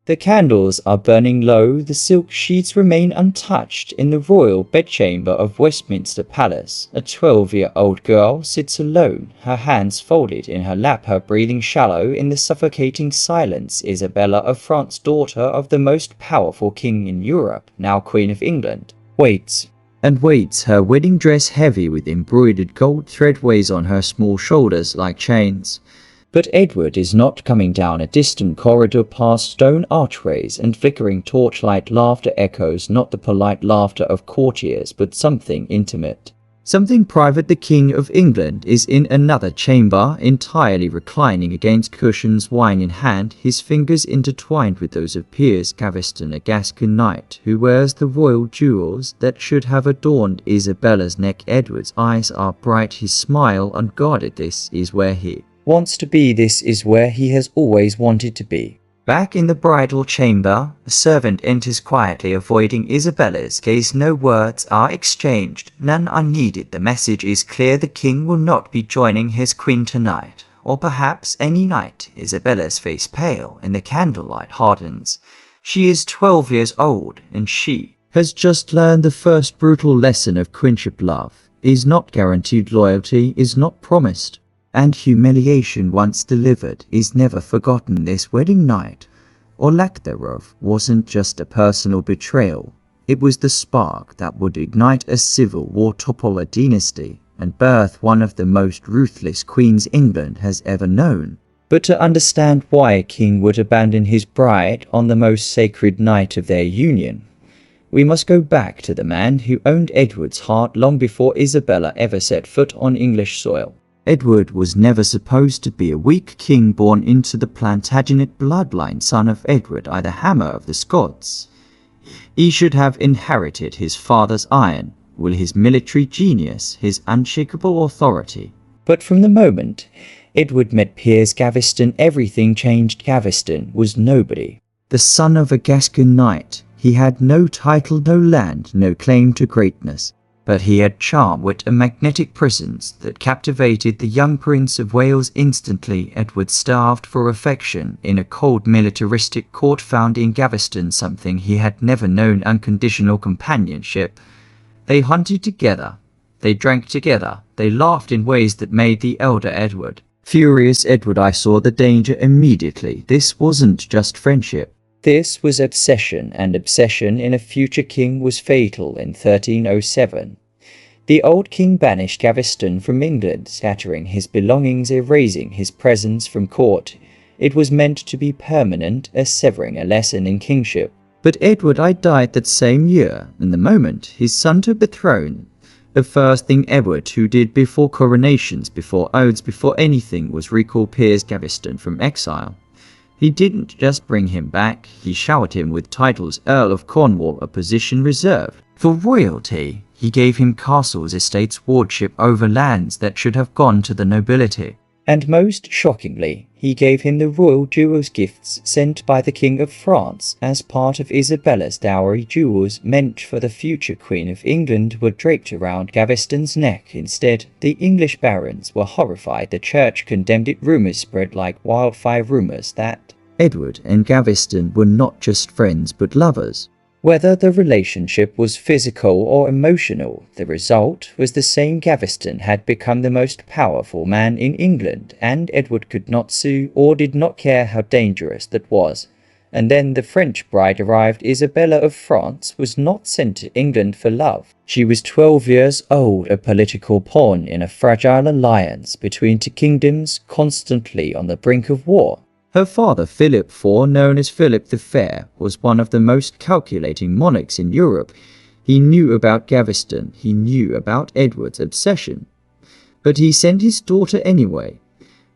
The candles are burning low, the silk sheets remain untouched. In the royal bedchamber of Westminster Palace, a 12-year-old girl sits alone, her hands folded in her lap, her breathing shallow in the suffocating silence. Isabella of France, daughter of the most powerful king in Europe, now Queen of England, waits and waits. Her wedding dress, heavy with embroidered gold thread, weighs on her small shoulders like chains. But Edward is not coming down a distant corridor past stone archways and flickering torchlight. Laughter echoes, not the polite laughter of courtiers, but something intimate, something private. The King of England is in another chamber, entirely reclining against cushions, wine in hand, his fingers intertwined with those of Piers Gaveston, a Gascon knight who wears the royal jewels that should have adorned Isabella's neck. Edward's eyes are bright, his smile unguarded. This is where he wants to be. This is where he has always wanted to be. Back in the bridal chamber, a servant enters quietly, avoiding Isabella's gaze. No words are exchanged, none are needed. The message is clear: the king will not be joining his queen tonight, or perhaps any night. Isabella's face pale in the candlelight hardens. She is 12 years old, and she has just learned the first brutal lesson of queenship. Love is not guaranteed, loyalty is not promised, and humiliation once delivered is never forgotten. This wedding night, or lack thereof, wasn't just a personal betrayal. It was the spark that would ignite a civil war, topple a dynasty, and birth one of the most ruthless queens England has ever known. But to understand why a king would abandon his bride on the most sacred night of their union, we must go back to the man who owned Edward's heart long before Isabella ever set foot on English soil. Edward was never supposed to be a weak king born into the Plantagenet bloodline, son of Edward I, the Hammer of the Scots. He should have inherited his father's iron will, his military genius, his unshakable authority. But from the moment Edward met Piers Gaveston, everything changed. Gaveston was nobody. The son of a Gascon knight, he had no title, no land, no claim to greatness. But he had charm, wit, a magnetic presence that captivated the young Prince of Wales instantly. Edward starved for affection in a cold militaristic court, found in Gaveston something he had never known: unconditional companionship. They hunted together, they drank together, they laughed in ways that made the elder Edward furious. Edward I saw the danger immediately. This wasn't just friendship. This was obsession, and obsession in a future king was fatal. In 1307, the old king banished Gaveston from England, scattering his belongings, erasing his presence from court. It was meant to be permanent, a severing, a lesson in kingship. But Edward I died that same year, and the moment his son took the throne, the first thing Edward who did before coronations, before oaths, before anything, was recall Piers Gaveston from exile. He didn't just bring him back, he showered him with titles: Earl of Cornwall, a position reserved for royalty. He gave him castles, estates, wardship over lands that should have gone to the nobility. And most shockingly, he gave him the royal jewels, gifts sent by the King of France as part of Isabella's dowry. Jewels meant for the future Queen of England were draped around Gaveston's neck. Instead, the English barons were horrified. The church condemned it. Rumors spread like wildfire, rumors that Edward and Gaveston were not just friends but lovers. Whether the relationship was physical or emotional, the result was the same. Gaveston had become the most powerful man in England, and Edward could not sue or did not care how dangerous that was. And then the French bride arrived. Isabella of France was not sent to England for love. She was 12 years old, a political pawn in a fragile alliance between two kingdoms, constantly on the brink of war. Her father, Philip IV, known as Philip the Fair, was one of the most calculating monarchs in Europe. He knew about Gaveston, he knew about Edward's obsession. But he sent his daughter anyway,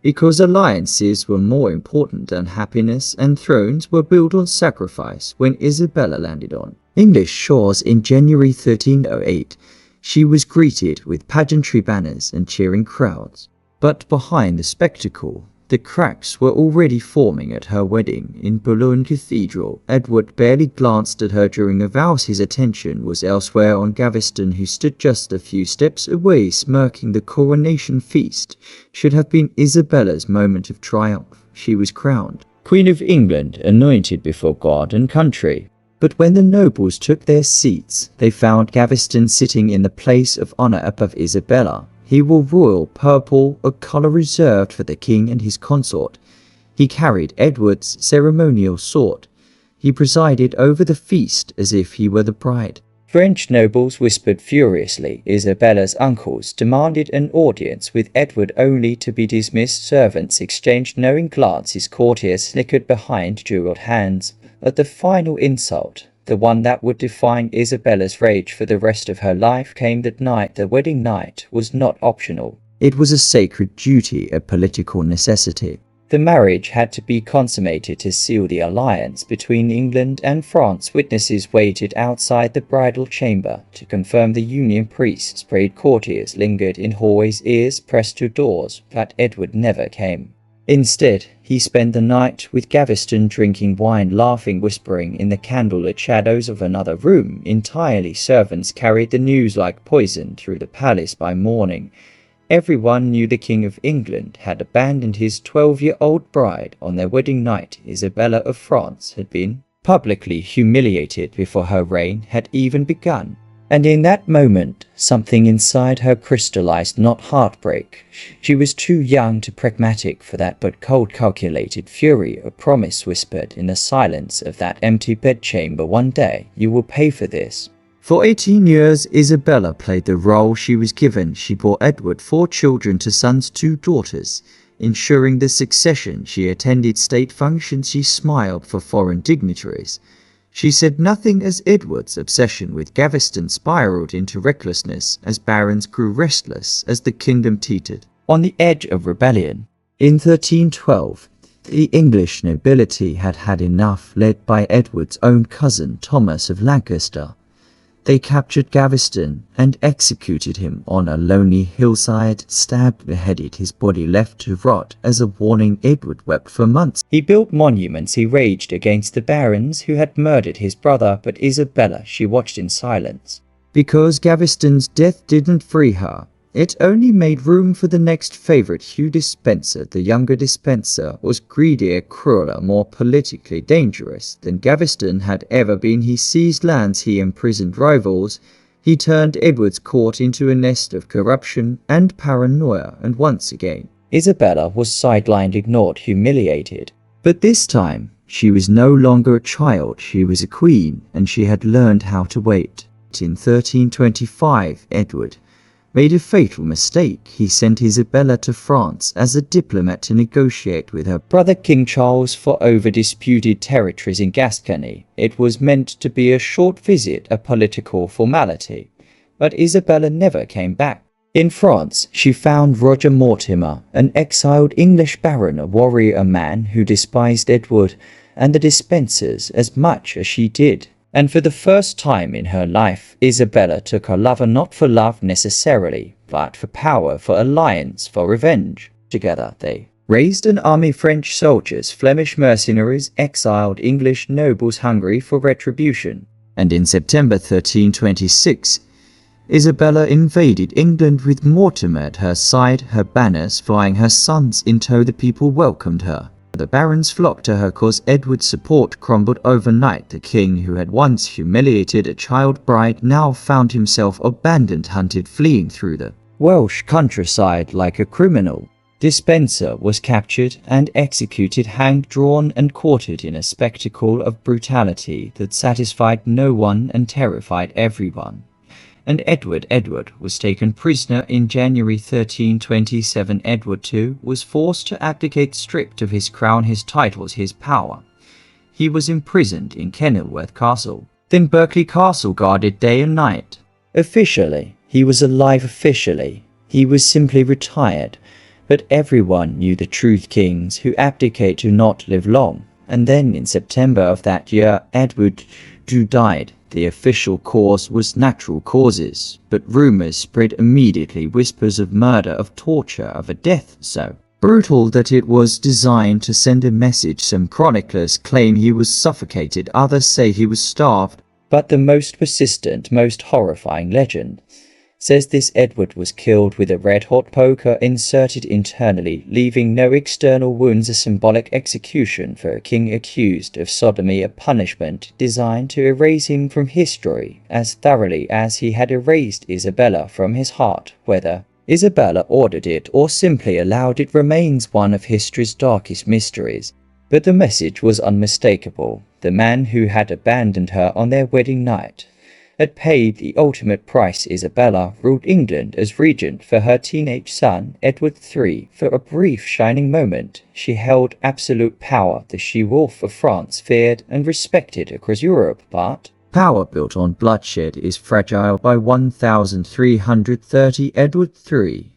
because alliances were more important than happiness, and thrones were built on sacrifice. When Isabella landed on English shores in January 1308, she was greeted with pageantry banners and cheering crowds. But behind the spectacle, the cracks were already forming at her wedding in Boulogne Cathedral. Edward barely glanced at her during the vows. His attention was elsewhere, on Gaveston, who stood just a few steps away, smirking. The coronation feast should have been Isabella's moment of triumph. She was crowned. Queen of England, anointed before God and country. But when the nobles took their seats, they found Gaveston sitting in the place of honor above Isabella. He wore royal purple, a color reserved for the king and his consort. He carried Edward's ceremonial sword. He presided over the feast as if he were the bride. French nobles whispered furiously. Isabella's uncles demanded an audience with Edward only to be dismissed. Servants exchanged knowing glances. Courtiers snickered behind jeweled hands. At the final insult, the one that would define Isabella's rage for the rest of her life, came that night. The wedding night was not optional. It was a sacred duty, a political necessity. The marriage had to be consummated to seal the alliance between England and France. Witnesses waited outside the bridal chamber to confirm the union. Priests prayed. Courtiers lingered in hallways, ears pressed to doors, but Edward never came. Instead, he spent the night with Gaveston, drinking wine, laughing, whispering in the candlelit shadows of another room entirely. Servants carried the news like poison through the palace. By morning, everyone knew the King of England had abandoned his 12-year-old bride. On their wedding night, Isabella of France had been publicly humiliated before her reign had even begun. And in that moment, something inside her crystallized. Not heartbreak. She was too young, too pragmatic for that, but cold, calculated fury. A promise whispered in the silence of that empty bedchamber. One day, you will pay for this. For 18 years, Isabella played the role she was given. She bore Edward 4 children, 2 sons, 2 daughters, ensuring the succession. She attended state functions. She smiled for foreign dignitaries. She said nothing as Edward's obsession with Gaveston spiraled into recklessness as barons grew restless, as the kingdom teetered on the edge of rebellion. In 1312, the English nobility had had enough, led by Edward's own cousin Thomas of Lancaster. They captured Gaveston and executed him on a lonely hillside, stabbed, beheaded, his body left to rot. As a warning, Edward wept for months. He built monuments. He raged against the barons who had murdered his brother, but Isabella, she watched in silence. Because Gaveston's death didn't free her, it only made room for the next favorite, Hugh Despenser. The younger Despenser was greedier, crueler, more politically dangerous than Gaveston had ever been. He seized lands, he imprisoned rivals, he turned Edward's court into a nest of corruption and paranoia, and once again, Isabella was sidelined, ignored, humiliated. But this time, she was no longer a child, she was a queen, and she had learned how to wait. In 1325, Edward made a fatal mistake. He sent Isabella to France as a diplomat to negotiate with her brother King Charles for over disputed territories in Gascony. It was meant to be a short visit, a political formality, but Isabella never came back. In France, she found Roger Mortimer, an exiled English baron, a warrior, a man who despised Edward and the Despensers as much as she did. And for the first time in her life, Isabella took her lover not for love necessarily, but for power, for alliance, for revenge. Together they raised an army, French soldiers, Flemish mercenaries, exiled English nobles hungry for retribution. And in September 1326, Isabella invaded England with Mortimer at her side, her banners flying, her sons in tow. The people welcomed her. The barons flocked to her cause. Edward's support crumbled overnight. The king who had once humiliated a child bride now found himself abandoned, hunted, fleeing through the Welsh countryside like a criminal. Despenser was captured and executed, hanged, drawn and quartered in a spectacle of brutality that satisfied no one and terrified everyone. And Edward was taken prisoner in January 1327. Edward II was forced to abdicate, stripped of his crown, his titles, his power. He was imprisoned in Kenilworth Castle, then Berkeley Castle, guarded day and night. Officially, he was alive. Officially, he was simply retired. But everyone knew the truth. Kings who abdicate do not live long. And then in September of that year, Edward II died. The official cause was natural causes, but rumors spread immediately, whispers of murder, of torture, of a death so brutal that it was designed to send a message. Some chroniclers claim he was suffocated, others say he was starved, but the most persistent, most horrifying legend says this Edward was killed with a red-hot poker inserted internally, leaving no external wounds, a symbolic execution for a king accused of sodomy, a punishment designed to erase him from history as thoroughly as he had erased Isabella from his heart. Whether Isabella ordered it or simply allowed it remains one of history's darkest mysteries. But the message was unmistakable. The man who had abandoned her on their wedding night had paid the ultimate price. Isabella ruled England as regent for her teenage son, Edward III. For a brief shining moment, she held absolute power. The she-wolf of France feared and respected across Europe, but power built on bloodshed is fragile. By 1330, Edward III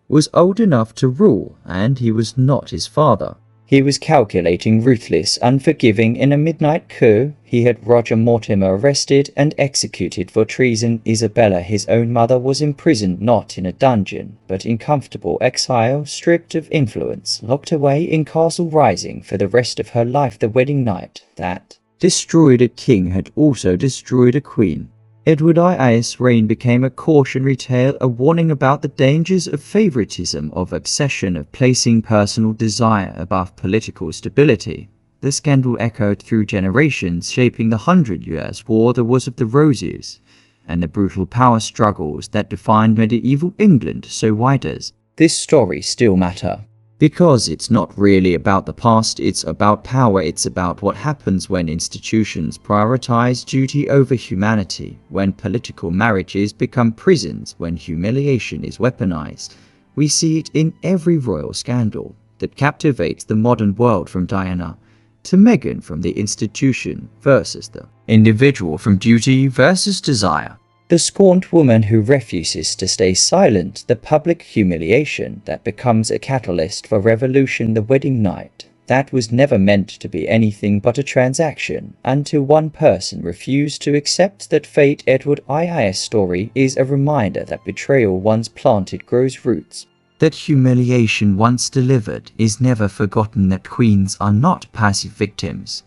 was old enough to rule, and he was not his father. He was calculating, ruthless, unforgiving. In a midnight coup, he had Roger Mortimer arrested and executed for treason. Isabella, his own mother, was imprisoned not in a dungeon, but in comfortable exile, stripped of influence, locked away in Castle Rising for the rest of her life. The wedding night that destroyed a king had also destroyed a queen. Edward II's reign became a cautionary tale, a warning about the dangers of favoritism, of obsession, of placing personal desire above political stability. The scandal echoed through generations, shaping the 100 Years' War, the Wars of the Roses, and the brutal power struggles that defined medieval England. So why does this story still matter? Because it's not really about the past, it's about power. It's about what happens when institutions prioritize duty over humanity, when political marriages become prisons, when humiliation is weaponized. We see it in every royal scandal that captivates the modern world, from Diana to Meghan, from the institution versus the individual, from duty versus desire. The scorned woman who refuses to stay silent, the public humiliation that becomes a catalyst for revolution. The wedding night that was never meant to be anything but a transaction, until one person refused to accept that fate. Edward II's story is a reminder that betrayal once planted grows roots, that humiliation once delivered is never forgotten, that queens are not passive victims.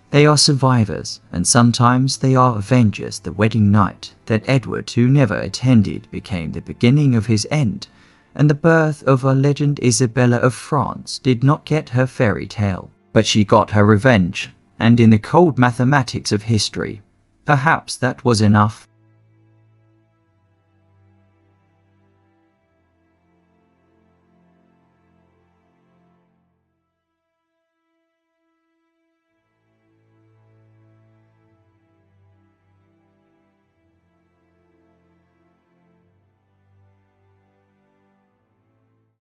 They are survivors, and sometimes they are avengers. The wedding night that Edward, who never attended, became the beginning of his end, and the birth of a legend. Isabella of France did not get her fairy tale, but she got her revenge, and in the cold mathematics of history, perhaps that was enough.